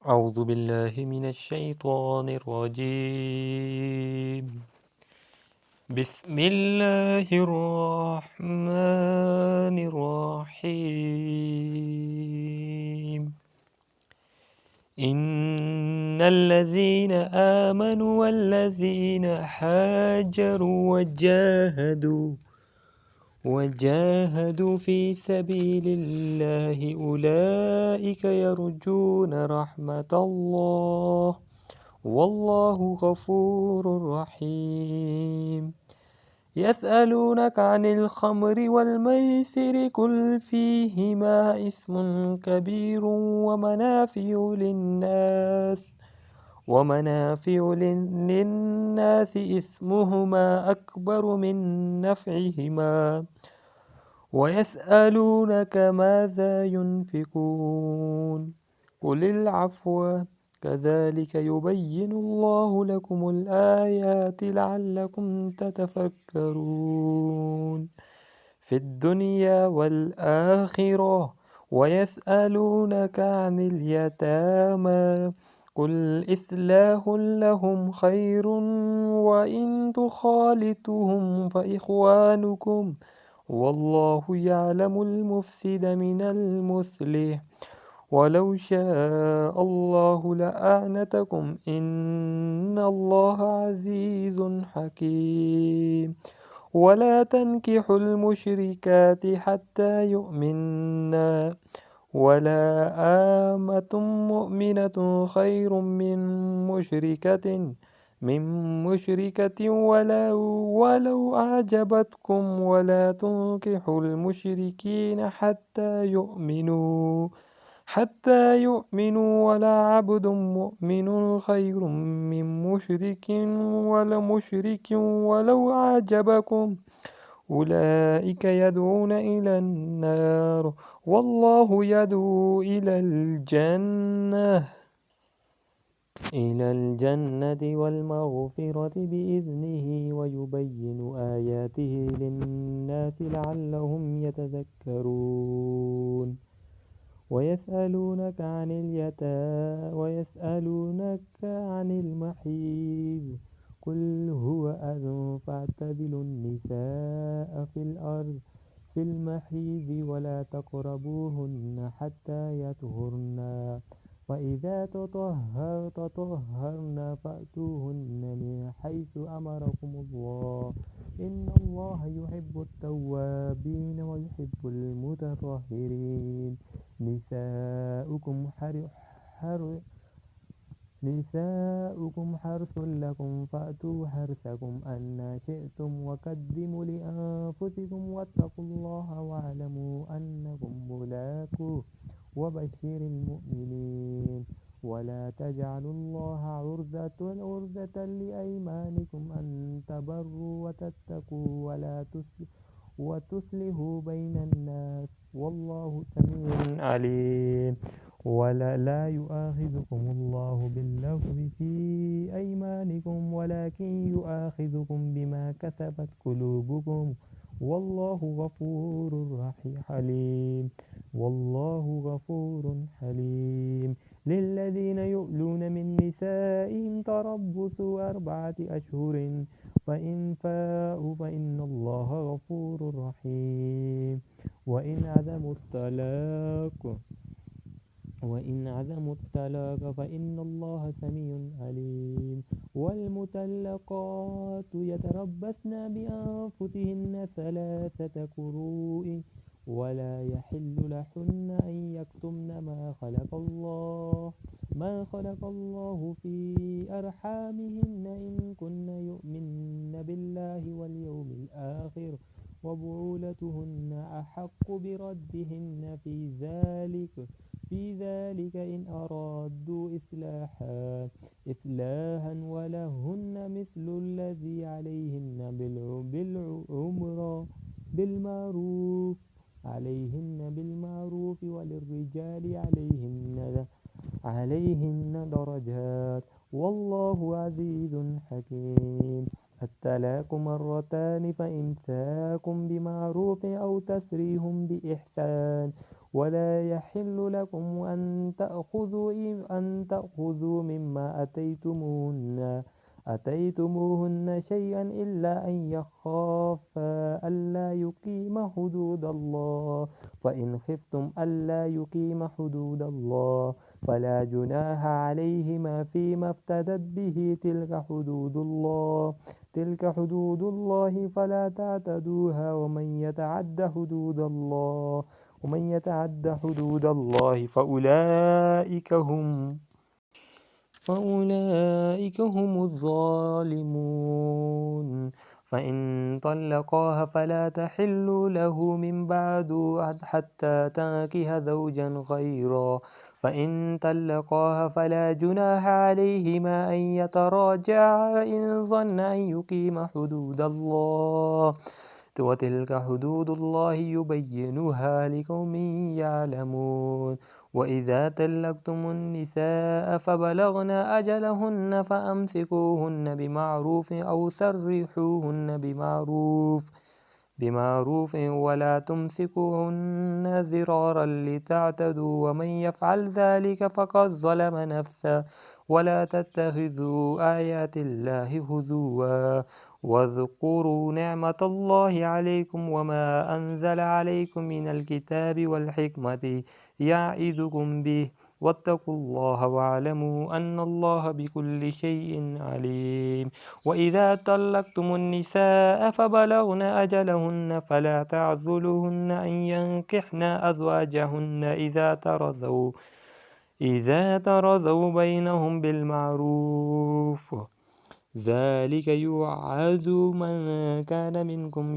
أعوذ بالله من الشيطان الرجيم. بسم الله الرحمن الرحيم. إن الذين آمنوا والذين هاجروا وجاهدوا في سبيل الله أولئك يرجون رحمة الله والله غفور رحيم. يسألونك عن الخمر والميسر قل فيهما اسم كبير ومنافع للناس اسمهما أكبر من نفعهما ويسألونك ماذا ينفقون قل العفو كذلك يبين الله لكم الآيات لعلكم تتفكرون في الدنيا والآخرة. ويسألونك عن اليتامى قل إصلاح لهم خير وإن تخالطوهم فإخوانكم والله يعلم المفسد من المصلح ولو شاء الله لأعنتكم إن الله عزيز حكيم. ولا تنكحوا المشركات حتى يؤمنا ولا آمة مؤمنة خير من مشركة ولو أعجبتكم ولا تنكحوا المشركين حتى يؤمنوا ولا عبد مؤمن خير من مشرك ولا مشرك ولو أعجبكم أولئك يدعون إلى النار والله يدعو إلى الجنة والمغفرة بإذنه ويبين آياته للناس لعلهم يتذكرون. ويسألونك عن المحيض قل هو أذى فاعتزلوا النساء في المحيض ولا تقربوهن حتى يطهرن فإذا تطهرن فأتوهن من حيث أمركم الله إن الله يحب التوابين ويحب المتطهرين. نساؤكم حرث لكم فأتوا حرثكم أنى شئتم وقدموا لأنفسكم واتقوا الله واعلموا أنكم ملاقوه وبشر المؤمنين. ولا تجعلوا الله عرضة لأيمانكم أن تبروا وتتقوا وتصلحوا بين الناس والله سميع عليم. ولا يؤاخذكم الله باللغو في أيمانكم ولكن يؤاخذكم بما كسبت قلوبكم والله غفور حليم. للذين يؤلون من نسائهم تربص 4 أشهر فإن فاءوا فإن الله غفور رحيم. وإن عزموا الطلاق فإن الله سميع عليم. والمطلقات يتربصن بأنفسهن 3 قروء ولا يحل لهن أن يكتمن ما خلق الله في أرحامهن إن كن يؤمن بالله واليوم الآخر وبعولتهن أحق بردهن في ذلك إن أرادوا إصلاحا ولهن مثل الذي عليهن بالمعروف وللرجال عليهن درجات والله عزيز حكيم. الطلاق مرتان فإمساك بمعروف أو تسريح بإحسان ولا يحل لكم أن تأخذوا مما أتيتموهن شيئا إلا أن يخافا ألا يقيم حدود الله. فإن خفتم ألا يقيم حدود الله فلا جناح عليهما فيما افتدت به. تلك حدود الله فلا تعتدوها. ومن يتعد حدود الله فأولئك هم الظالمون. فإن طلقاها فلا تحل له من بعد حتى تنكح زوجا غيره. فإن طلقاها فلا جناح عليهما أن يتراجعا إن ظنا أن يقيما حدود الله. وتلك حدود الله يبينها لقوم يعلمون. وإذا طلقتم النساء فبلغن أجلهن فأمسكوهن بمعروف أو سرحوهن بمعروف ولا تمسكوهن ضرارا لتعتدوا. ومن يفعل ذلك فقد ظلم نفسه. ولا تتخذوا آيات الله هزوا واذكروا نعمة الله عليكم وما أنزل عليكم من الكتاب والحكمة يعظكم به. واتقوا الله واعلموا أن الله بكل شيء عليم. وإذا طلقتم النساء فبلغن أجلهن فلا تعذلوهن أن ينكحن أزواجهن إذا ترضوا بينهم بالمعروف. ذلك يوعظ من كان منكم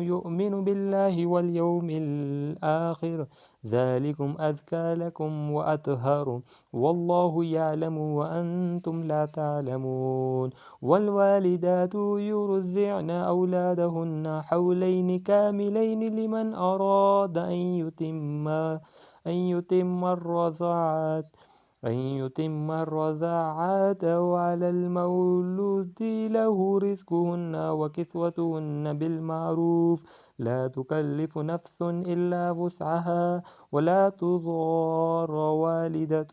يؤمن بالله واليوم الآخر. ذلكم أزكى لكم وأطهر والله يعلم وأنتم لا تعلمون. والوالدات يرضعن أولادهن حولين كاملين لمن أراد أن يتم الرضاعة. وعلى المولود له رزقهن وكسوتهن بالمعروف. لا تكلف نفس إلا وسعها ولا تضار والدة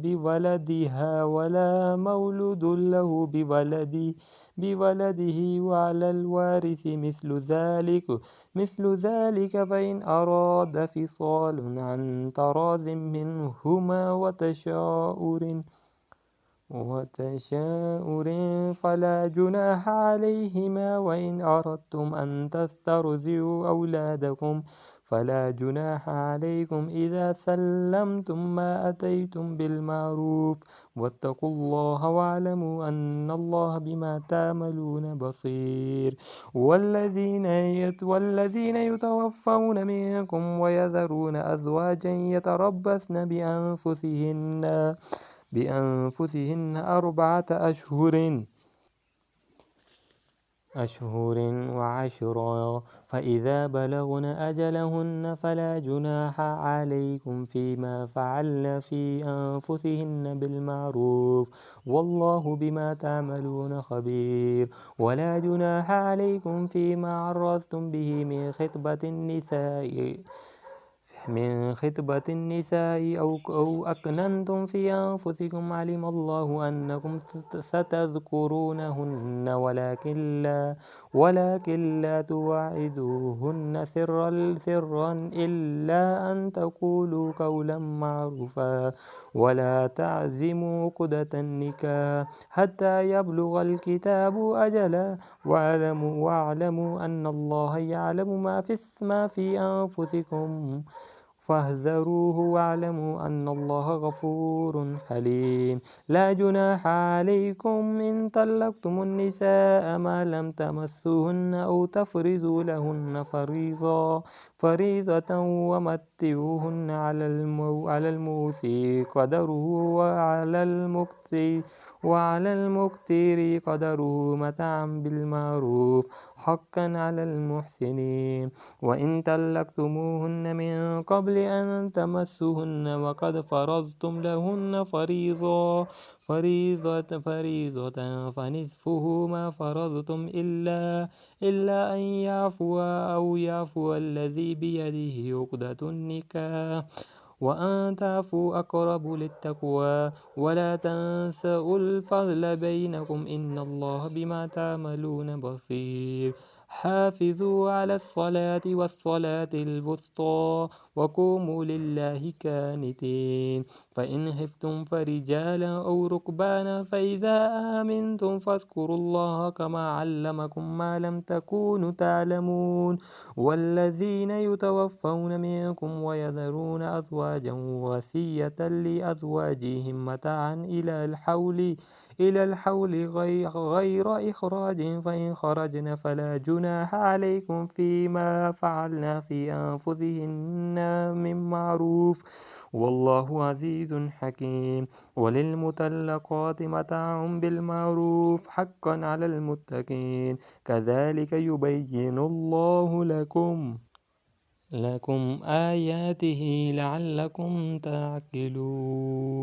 بولدها ولا مولود له بولده. وعلى الوارث مثل ذلك فإن أراد فصال عن تراض منهما وتشاؤر فلا جناح عليهما. وإن أردتم أن تسترضعوا أولادكم فلا جناح عليكم إذا سلمتم ما أتيتم بالمعروف. واتقوا الله واعلموا أن الله بما تعملون بصير. والذين يتوفون منكم ويذرون أزواجا يتربصن بأنفسهن 4 أشهر وعشرا. فإذا بلغن أجلهن فلا جناح عليكم فيما فعلن في أنفسهن بالمعروف. والله بما تعملون خبير. ولا جناح عليكم فيما عرضتم به من خطبة النساء أو أكننتم في أنفسكم. علم الله أنكم ستذكرونهن ولكن لا تواعدوهن سرا إلا أن تقولوا قولا معروفا. ولا تعزموا عقدة النكاح حتى يبلغ الكتاب أجله. واعلموا أن الله يعلم ما في أنفسكم فاحذروه. واعلموا أن الله غفور حليم. لا جناح عليكم إن طلقتم النساء ما لم تمسوهن أو تفرضوا لهن فريضة. ومتعوهن على الموسي قدره وعلى المقتر قدره متاعا بالمعروف حقا على المحسنين. وإن طلقتموهن من قبل أن تمسوهن فرضتم لهن فريضة فنصفه ما فرضتم إلا أن يعفو أو يعفو الذي بيده عقدة النكاح وأن تعفوا أقرب للتقوى ولا تنسوا الفضل بينكم إن الله بما تعملون بصير حافظوا على الصلاة والصلاة الوسطى وقوموا لله كانتين فإن خفتم فرجالا أو ركبانا فإذا آمنتم فاذكروا الله كما علمكم ما لم تكونوا تعلمون والذين يتوفون منكم ويذرون أزواجا وصية لأزواجهم متاعا إلى الحول غير إخراج فإن خرجن فلا جناح عليكم فيما فعلنا في أنفسهن من معروف والله عزيز حكيم وللمطلقات متاع بالمعروف حقا على المتقين كذلك يبين الله لكم آياته لعلكم تعقلون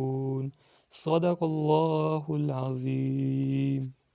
صدق الله العظيم.